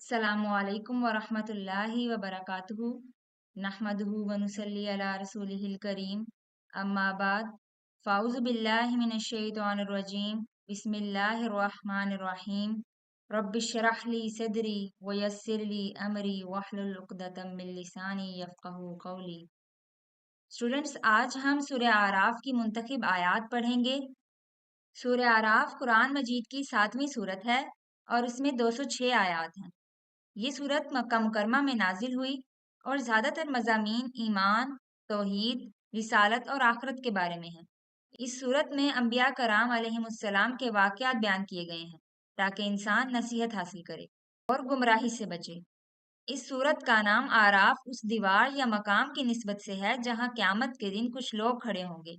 अस्सलामु अलैकुम वरहमतुल्लाहि वबरकातुहू नहमदुहु व नुसल्ली अला रसूलिहिल करीम अम्मा बाद फ़ाउज़ु बिल्लाहि मिनश शैतानिर रजीम बिस्मिल्लाहिर रहमानिर रहीम रब्बिश्रह ली सदरी व यस्सिर ली अमरी वहलुल उक़दतम मिन लिसानी यफ़क़हू क़ौली। स्टूडेंट्स, आज हम सूरह आराफ की मुंतखब आयात पढ़ेंगे। सूरह आराफ कुरान मजीद की 7वीं सूरत है और इसमें 206 आयात हैं। ये सूरत मक्का मुकरमा में नाजिल हुई और ज़्यादातर मज़ामीन ईमान, तौहीद, रिसालत और आखरत के बारे में है। इस सूरत में अम्बिया कराम अलैहिमुस्सलाम के वाक़यात बयान किए गए हैं ताकि इंसान नसीहत हासिल करे और गुमराही से बचे। इस सूरत का नाम आराफ उस दीवार या मकाम की निस्बत से है जहाँ क़यामत के दिन कुछ लोग खड़े होंगे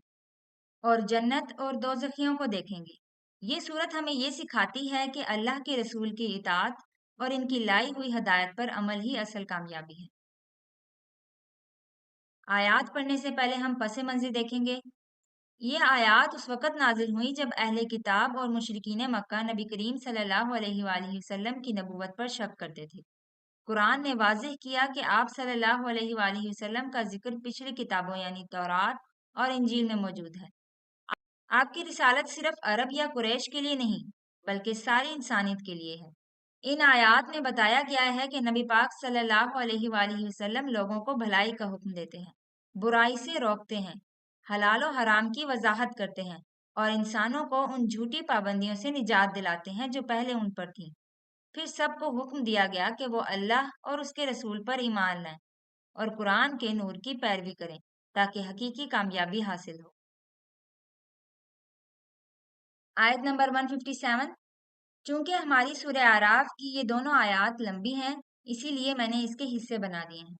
और जन्नत और दोज़खियों को देखेंगे। ये सूरत हमें ये सिखाती है कि अल्लाह के रसूल की इताअत और इनकी लाई हुई हदायत पर अमल ही असल कामयाबी है। आयात पढ़ने से पहले हम पस मंज़िर देखेंगे। ये आयात उस वक़्त नाज़िल हुई जब अहले किताब और मुशरिकीन मक्का नबी करीम सल्लल्लाहु अलैहि वसल्लम की नबूवत पर शक करते थे। कुरान ने वाज़ेह किया कि आप सल्लल्लाहु अलैहि वसल्लम का जिक्र पिछली किताबों यानी तौरात और इंजील में मौजूद है। आपकी रिसालत सिर्फ अरब या कुरैश के लिए नहीं, बल्कि सारी इंसानियत के लिए है। इन आयात में बताया गया है कि नबी पाक सल्लल्लाहु अलैहि वसल्लम लोगों को भलाई का हुक्म देते हैं, बुराई से रोकते हैं, हलाल और हराम की वजाहत करते हैं और इंसानों को उन झूठी पाबंदियों से निजात दिलाते हैं जो पहले उन पर थीं। फिर सबको हुक्म दिया गया कि वो अल्लाह और उसके रसूल पर ईमान लाएं और कुरान के नूर की पैरवी करें ताकि हकीकी कामयाबी हासिल हो। आयत नंबर 157। चूंकि हमारी सूरह आराफ की ये दोनों आयात लंबी हैं, इसीलिए मैंने इसके हिस्से बना दिए हैं।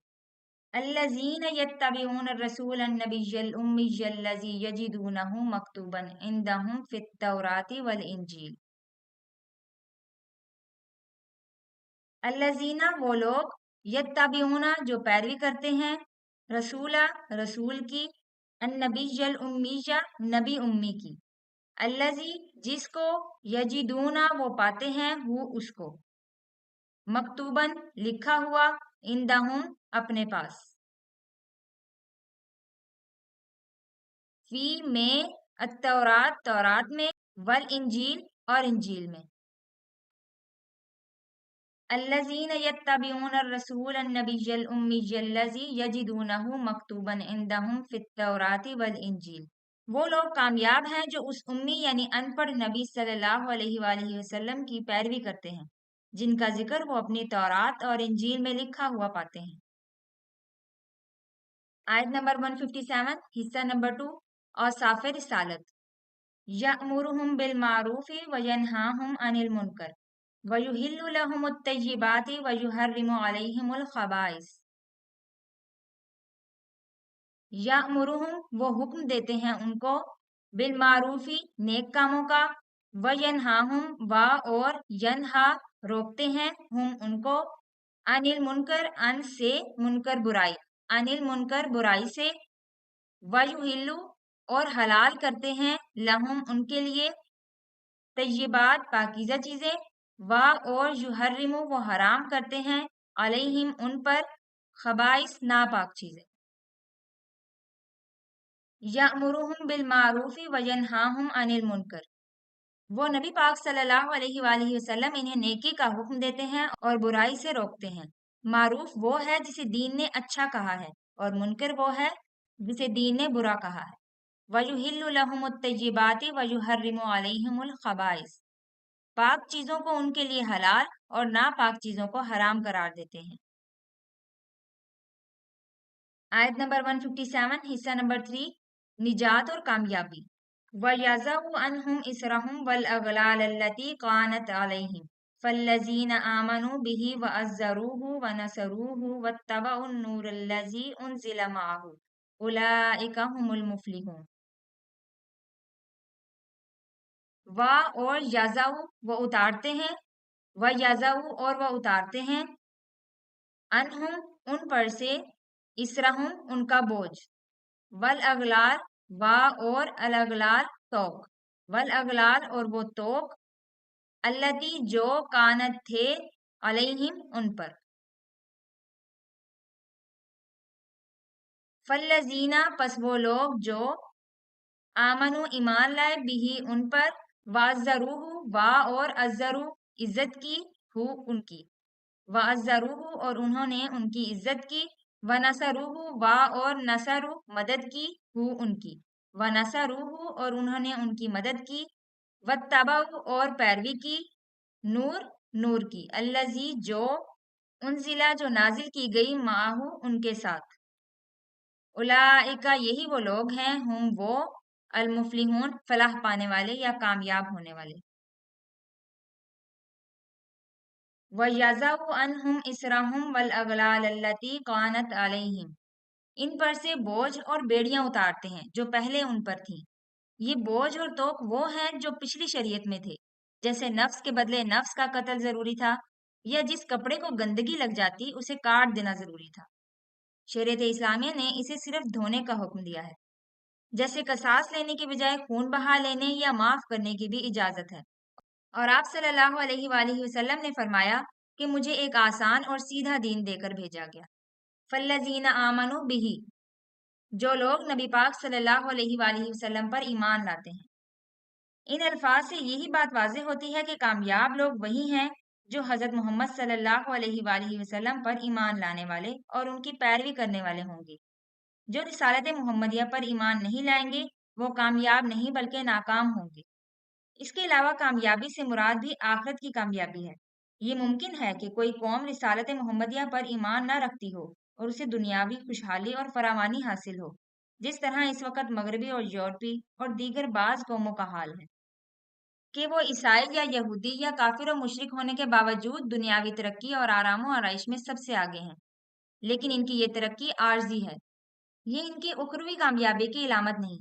अल्लज़ीन यत्तबिऊन रसूल नबिय्यल उम्मिय्यल्लज़ी यजिदूनहु मक्तूबन इंदहुम फित तौराती वल इंजील। अल्लज़ीना वो लोग, यत्तबिऊना जो पैरवी करते हैं, रसूला रसूल की, अन्नबिय्यल उम्मिया नबी उम्मी की, अल्लज़ी जिसको, यजिदूना वो पाते हैं, हु उसको, मकतूबन लिखा हुआ, इंदहुम अपने पास, फी में अत्तौरात तौरात में, वल इंजील और इंजील में। अल्लज़ीन यत्तबिऊन रसूल नबिय्यल उम्मिय्यल्लज़ी यजिदूनहु मकतूबन इंदहुम फित तौराती वल इंजील। वो लोग कामयाब हैं जो उस उम्मी यानी अनपढ़ नबी सल्लल्लाहु अलैहि वसल्लम की पैरवी करते हैं, जिनका जिक्र वो अपनी तौरात और इंजील में लिखा हुआ पाते हैं। आयत नंबर 157, हिस्सा नंबर 2, औसाफ रिसालत। यअमुरुहुम बिल मारूफी व यनहाहुम अनिल मुनकर व युहिल्लु लहुमुत तय्यिबाति व युहर्रिमु अलैहिमुल खबाइस। यअमुरुहुम वो हुक्म देते हैं उनको, बिल मारूफी नेक कामों का, व यनहाहुम व और यनहा रोकते हैं हम उनको, अनिल मुनकर अन से, मुनकर बुराई, अनिल मुनकर बुराई से, वयुहिल्लु और हलाल करते हैं, लहुम उनके लिए, तय्यिबात पाकीज़ा चीजें, व और युहर्रिमु वो हराम करते हैं, अलैहिम उन पर, खबाइस नापाक चीजें। यअमुरुहुम बिल मारूफी व यनहाहुम अनिल मुनकर, वो नबी पाक सल्लल्लाहु अलैहि वसल्लम इन्हें नेकी का हुक्म देते हैं और बुराई से रोकते हैं। मारूफ वो है जिसे दीन ने अच्छा कहा है और मुनकर वो है जिसे दीन ने बुरा कहा है। वयुहिल्लु लहुमुत तय्यिबाति व युहर्रिमु अलैहिमुल खबाइस, पाक चीजों को उनके लिए हलाल और नापाक चीजों को हराम करार देते हैं। आयत नंबर 157, हिस्सा नंबर 3, निजात और कामयाबी। वयज़उ अन्हुम इसरहुम वल अगलाल अल्लती कानत अलैहिम फल्लज़ीन आमनू बिही वअज़्ज़रूहु वनसरूहु वत्तबउन नूरल्लज़ी उनज़िला माअहू उलाइका हुमुल मुफ़्लिहून। व और यज़उ वो उतारते हैं, व यज़उ और वह उतारते हैं, अनहुम उन पर से, इसरहुम उनका बोझ, वल अगलाल व और अल अगलाल तोक, वल अगलाल और वो तोक, अल्लती जो कानत थे, अलैहिम उन पर, फल्लजीना पस वो लोग जो आमनु ईमान लाए बिही उन पर, वाज़रूहु वा और अज़्ज़रू इज्जत की, हु उनकी, वाज़रूहु और उन्होंने उनकी इज्जत की, व नसरूहु वा और नसरु मदद की, हु उनकी, व नसरूहु और उन्होंने उनकी मदद की, वत्तबऊ और पैरवी की, नूर नूर की, अल्लजी जो उनजिला जो नाजिल की गई, माहू उनके साथ, उलाइका यही वो लोग हैं, हम वो अलमुफलिहून फलाह पाने वाले या कामयाब होने वाले, वयज़उ अनहुम इसरहुम वल अगलाल अल्लती कानत अलैहिम, इन पर से बोझ और बेड़ियां उतारते हैं जो पहले उन पर थी। ये बोझ और तोक वो हैं जो पिछली शरीयत में थे, जैसे नफ्स के बदले नफ्स का कत्ल जरूरी था, या जिस कपड़े को गंदगी लग जाती उसे काट देना जरूरी था। शरीयत इस्लामिया ने इसे सिर्फ धोने का हुक्म दिया है, जैसे कसास लेने के बजाय खून बहा लेने या माफ करने की भी इजाजत है। और आप सल्लल्लाहु अलैहि वसल्लम ने फरमाया कि मुझे एक आसान और सीधा दीन देकर भेजा गया। फल्लजीना आमनु बिही, जो लोग नबी पाक सल्लल्लाहु अलैहि वसल्लम पर ईमान लाते हैं। इन अल्फाज से यही बात वाज़ेह होती है कि कामयाब लोग वही हैं जो हज़रत मोहम्मद सल्लल्लाहु अलैहि वसल्लम पर ईमान लाने वाले और उनकी पैरवी करने वाले होंगे। जो रिसालत मुहम्मदिया पर ईमान नहीं लाएंगे वो कामयाब नहीं बल्कि नाकाम होंगे। इसके अलावा कामयाबी से मुराद भी आखिरत की कामयाबी है। ये मुमकिन है कि कोई कौम रिसालत मुहम्मदिया पर ईमान न रखती हो और उसे दुनियावी खुशहाली और फरावानी हासिल हो, जिस तरह इस वक्त मगरबी और यूरोपी और दीगर बाज कौमों का हाल है, कि वो ईसाई या यहूदी या काफिर और मुशरिक होने के बावजूद दुनियावी तरक्की और आराम और आराइश में सबसे आगे हैं, लेकिन इनकी ये तरक्की आर्जी है, ये इनकी उखरवी कामयाबी की इलामत नहीं।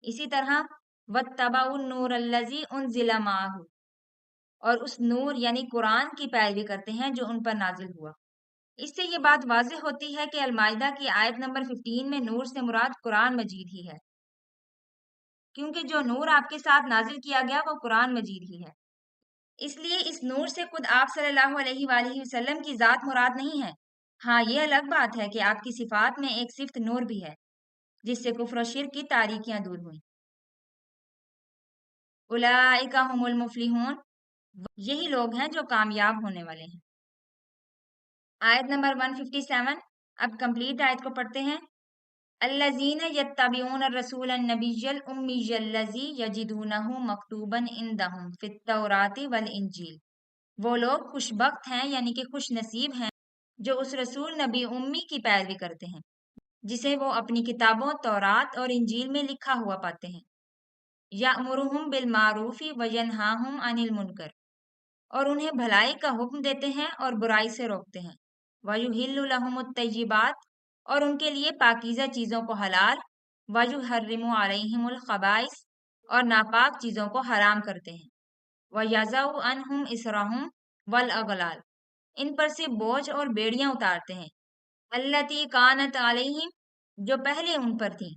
इसी तरह वत्तबाउन नूर अल्लज़ी उनज़िला माहू, और उस नूर यानी कुरान की पैरवी करते हैं जो उन पर नाजिल हुआ। इससे ये बात वाज़ेह होती है कि अल-माइदा की आयत नंबर 15 में नूर से मुराद कुरान मजीद ही है, क्योंकि जो नूर आपके साथ नाजिल किया गया वो कुरान मजीद ही है। इसलिए इस नूर से खुद आप सल्लल्लाहु अलैहि वसल्लम की जात मुराद नहीं है। हाँ, ये अलग बात है कि आपकी सिफात में एक सिफ्त नूर भी है, जिससे कुफ्र और शिर्क की तारीकियां दूर हुई। उलाइका हुमुल मुफलिहून, यही लोग हैं जो कामयाब होने वाले हैं। आयत नंबर 157। अब कंप्लीट आयत को पढ़ते हैं। अल्लज़ीना यत्तबिऊन रसूल नबिय्यल उम्मिय्यल्लज़ी यजिदूनहु मक्तूबन इंदहुम फित तौराति वल इंजील, वो लोग खुशबख्त हैं यानी कि खुश नसीब हैं जो उस रसूल नबी उम्मी की पैरवी करते हैं जिसे वो अपनी किताबों तौरात और इंजील में लिखा हुआ पाते हैं। यामुरुहुम बिल मारूफी व यनहाहुम अनिल मुनकर, और उन्हें भलाई का हुक्म देते हैं और बुराई से रोकते हैं। वयुहिल्लु लहुमुत तय्यिबात, और उनके लिए पाकीज़ा चीज़ों को हलाल, वयुहर्रिमु अलैहिमुल खबाइस, और नापाक चीज़ों को हराम करते हैं। वयज़उ अनहुम इसरहुम वल अगलाल, इन पर से बोझ और बेड़ियां उतारते हैं। अल्लती कानत अलैहिम, जो पहले उन पर थी।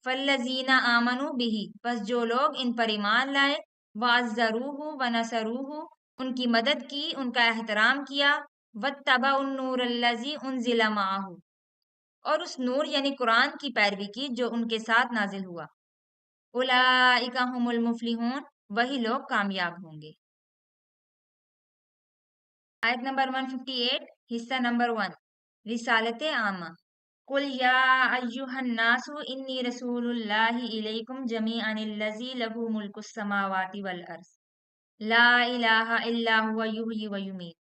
फल्लजीना आमनु बिही, बस जो लोग इन पर ईमान लाए, वाज़रूहु व नसरूहु, उनकी मदद की, उनका एहतराम किया, वत्तबउन नूर अल्लज़ी उनज़िला माहू, और उस नूर यानी कुरान की पैरवी की जो उनके साथ नाजिल हुआ। उलाइका हुमुल मुफलिहून, वही लोग कामयाब होंगे। आयत नंबर 158, हिस्सा नंबर 1, रिसालत आमा। कुल या अय्युहन्नासु इन्नी रसूलुल्लाहि इलैकुम जमीअनिल्लज़ी लहू मुल्कुस समावाति वल अर्ज़ ला इलाहा इल्ला हुवा युहयी व युमीत।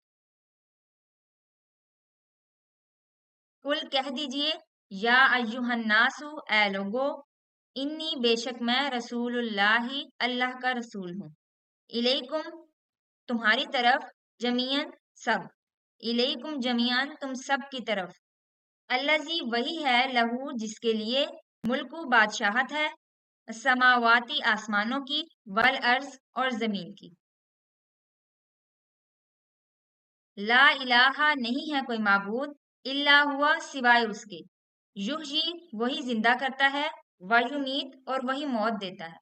कुल कह दीजिए, या अय्युहन्नासु, ए लोगो, इन्नी बेशक मैं रसूलुल्लाहि अल्लाह का रसूल हूँ, इलैकुम तुम्हारी तरफ, जमीयन सब, इलैकुम जमीयन तुम सब की तरफ, अल्लज़ी वही है, लहू जिसके लिए, मुल्कु बादशाहत है, समावाती आसमानों की, वल अर्ज और जमीन की। ला इलाहा नहीं है कोई माबूद, इल्ला हुआ सिवाय उसके, युहयी वही जिंदा करता है, वयुमीत और वही मौत देता है।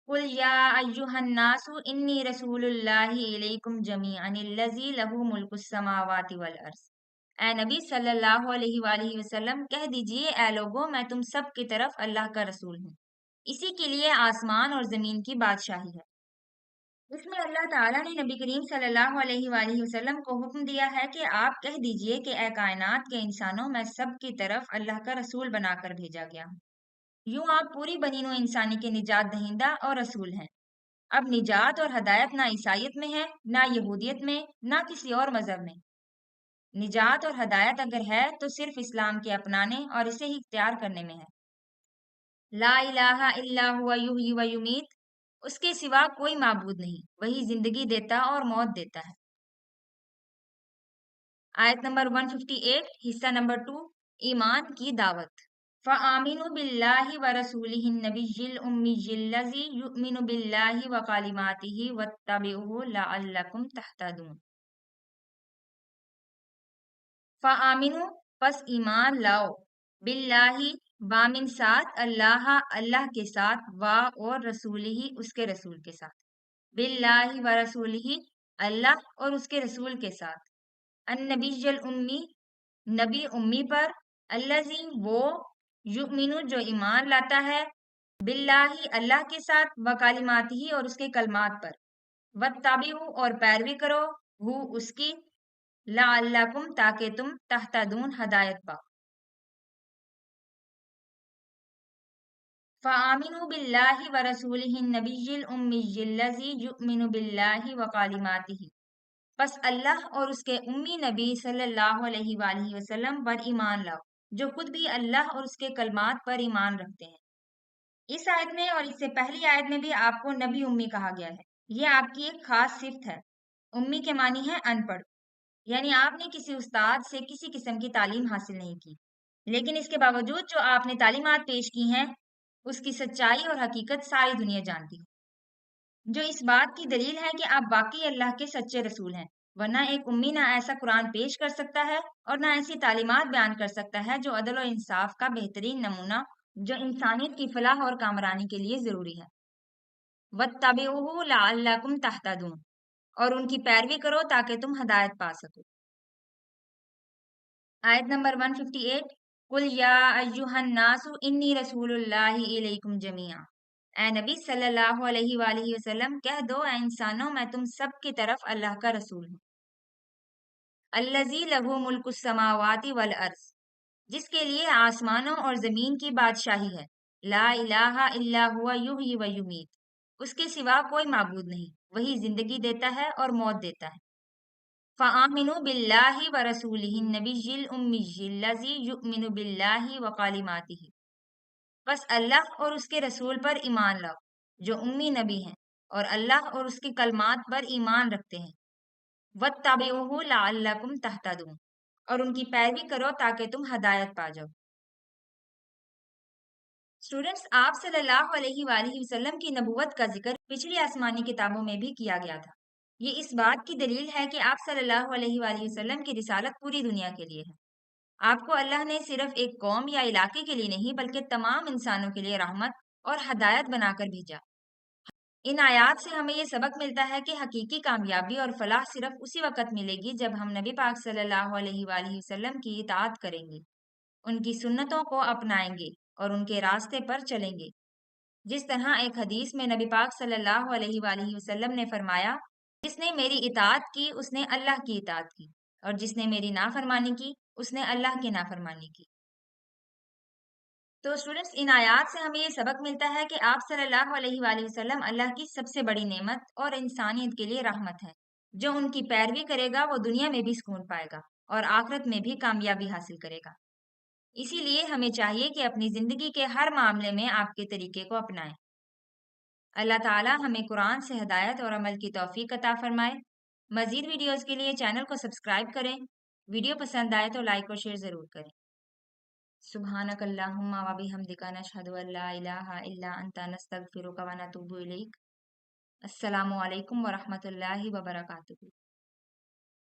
कुल या अय्युहन्नासु इन्नी रसूलुल्लाहि इलैकुम जमीअनिल्लज़ी लहू मुल्कुस समावाति वल अर्ज़। ए नबी सल्लल्लाहु अलैहि वसल्लम कह दीजिए, ए लोगों, मैं तुम सब की तरफ अल्लाह का रसूल हूँ, इसी के लिए आसमान और जमीन की बादशाही है। इसमें अल्लाह ताला ने नबी करीम सल्लल्लाहु अलैहि वसल्लम को हुक्म दिया है कि आप कह दीजिए कि ए कायनात के इंसानों, मैं सब की तरफ अल्लाह का रसूल बनाकर भेजा गया हूँ। यूं आप पूरी बनीनो इंसानी के निजात दहिंदा और रसूल हैं। अब निजात और हदायत ना ईसाइयत में है, ना यहूदियत में, ना किसी और मजहब में। निजात और हदायत अगर है तो सिर्फ इस्लाम के अपनाने और इसे ही इख्तियार करने में है। ला इलाहा इल्ला हुवा युहयी व युमीत, उसके सिवा कोई माबूद नहीं, वही जिंदगी देता और मौत देता है। आयत नंबर 158, हिस्सा नंबर 2, ईमान की दावत। फ़आमिनु बिल्लाहि व रसूलिहि नबिय्यिल उम्मिय्यिल्लज़ी युमिनु बिल्लाहि व कलिमातिहि वत्तबिऊहु लअल्लकुम तहतदून। फ़आमिनु, पस ईमान लाओ, बिल्लाहि, बामिन साथ, अल्लाह, अल्लाह के साथ, वा और रसूलिही, उसके रसूल के साथ। बिल्लाहि व रसूलिही, अल्लाह और उसके रसूल के साथ। अन्नबिय्युल उम्मी, नबी उम्मी पर। अल्लज़ी, वो, युमिनु, जो ईमान लाता है, बिल्लाही, अल्लाह के साथ, व कालिमातिही, और उसके कलमात पर। वत्ताबिउ, और पैरवी करो, हु, उसकी, लअल्लकुम, ताकि तुम तहतदून, हदायत पाओ। फ़आमिनु बिल्लाहि व रसूलिहि नबिय्यिल उम्मिय्यिल्लज़ी युमिनु बिल्लाहि व कलिमातिही, बस अल्लाह और उसके उम्मी नबी सल्लल्लाहु अलैहि वसल्लम पर ईमान लाओ, जो खुद भी अल्लाह और उसके कलमात पर ईमान रखते हैं। इस आयत में और इससे पहली आयत में भी आपको नबी उम्मी कहा गया है। ये आपकी एक खास सिफ्त है। उम्मी के मानी है अनपढ़, यानी आपने किसी उस्ताद से किसी किस्म की तालीम हासिल नहीं की, लेकिन इसके बावजूद जो आपने तालीमात पेश की हैं, उसकी सच्चाई और हकीकत सारी दुनिया जानती है, जो इस बात की दलील है कि आप वाकई अल्लाह के सच्चे रसूल हैं। वरना एक उम्मी ना ऐसा कुरान पेश कर सकता है और ना ऐसी तालीमात बयान कर सकता है जो अदल और इंसाफ का बेहतरीन नमूना, जो इंसानियत की फलाह और कामरानी के लिए जरूरी है। वत्तबिऊहु लअल्लकुम तहतदून, और उनकी पैरवी करो ताकि तुम हदायत पा सको। आयत नंबर 158, कुल या अय्युहन नासु इन्नी रसूलुल्लाहि इलैकुम जमीआ। ए नबी सल्लल्लाहु अलैहि वसल्लम कह दो, ए इंसानों, मैं तुम सब की तरफ अल्लाह का रसूल हूँ। अल्लज़ी लहू मुल्कुस समावाति वल अर्ज़, जिसके लिए आसमानों और जमीन की बादशाही है। ला इलाहा इल्ला हुवा युहयी व युमीत, उसके सिवा कोई माबूद नहीं, वही जिंदगी देता है और मौत देता है। फ़आमिनु बिल्लाहि व रसूलिहि नबिय्यिल उम्मिय्यिल्लज़ी युमिनु बिल्लाहि व कलिमातिही, बस अल्लाह और उसके रसूल पर ईमान लाओ, जो उम्मी नबी हैं और अल्लाह और उसके कलमात पर ईमान रखते हैं। वत्तबिऊहु लअल्लकुम तहतदून, और उनकी पैरवी करो ताकि तुम हदायत पा जाओ। स्टूडेंट्स, आप सल्लल्लाहु अलैहि वसल्लम की नबूवत का जिक्र पिछली आसमानी किताबों में भी किया गया था। ये इस बात की दलील है कि आप सल्लल्लाहु अलैहि वसल्लम की रिसालत पूरी दुनिया के लिए है। आपको अल्लाह ने सिर्फ एक कौम या इलाके के लिए नहीं, बल्कि तमाम इंसानों के लिए रहमत और हदायत बनाकर भेजा। इन आयात से हमें ये सबक मिलता है कि हकीकी कामयाबी और फलाह सिर्फ उसी वक्त मिलेगी जब हम नबी पाक सल्लल्लाहु अलैहि वसल्लम की इताअत करेंगे, उनकी सुन्नतों को अपनाएंगे और उनके रास्ते पर चलेंगे। जिस तरह एक हदीस में नबी पाक सल्लल्लाहु अलैहि वसल्लम ने फरमाया, जिसने मेरी इताअत की उसने अल्लाह की इताअत की, और जिसने मेरी नाफरमानी की उसने अल्लाह की नाफरमानी की। तो स्टूडेंट्स, इन आयात से हमें ये सबक मिलता है कि आप सल्लल्लाहु अलैहि वसल्लम अल्लाह की सबसे बड़ी नेमत और इंसानियत के लिए रहमत है। जो उनकी पैरवी करेगा वो दुनिया में भी सुकून पाएगा और आखिरत में भी कामयाबी हासिल करेगा। इसीलिए हमें चाहिए कि अपनी जिंदगी के हर मामले में आपके तरीके को अपनाएं। अल्लाह ताला हमें कुरान से हिदायत और अमल की तौफीक अता फरमाए। मजीद वीडियोस के लिए चैनल को सब्सक्राइब करें। वीडियो पसंद आए तो लाइक और शेयर जरूर करें। सुब्हानक अल्लाहुम्मा व बिहम्दिका नशहदु अल्ला इलाहा इल्ला अंता नस्तगफिरुका व नतूबु इलैक। अस्सलामु अलैकुम व रहमतुल्लाहि व बरकातुहू।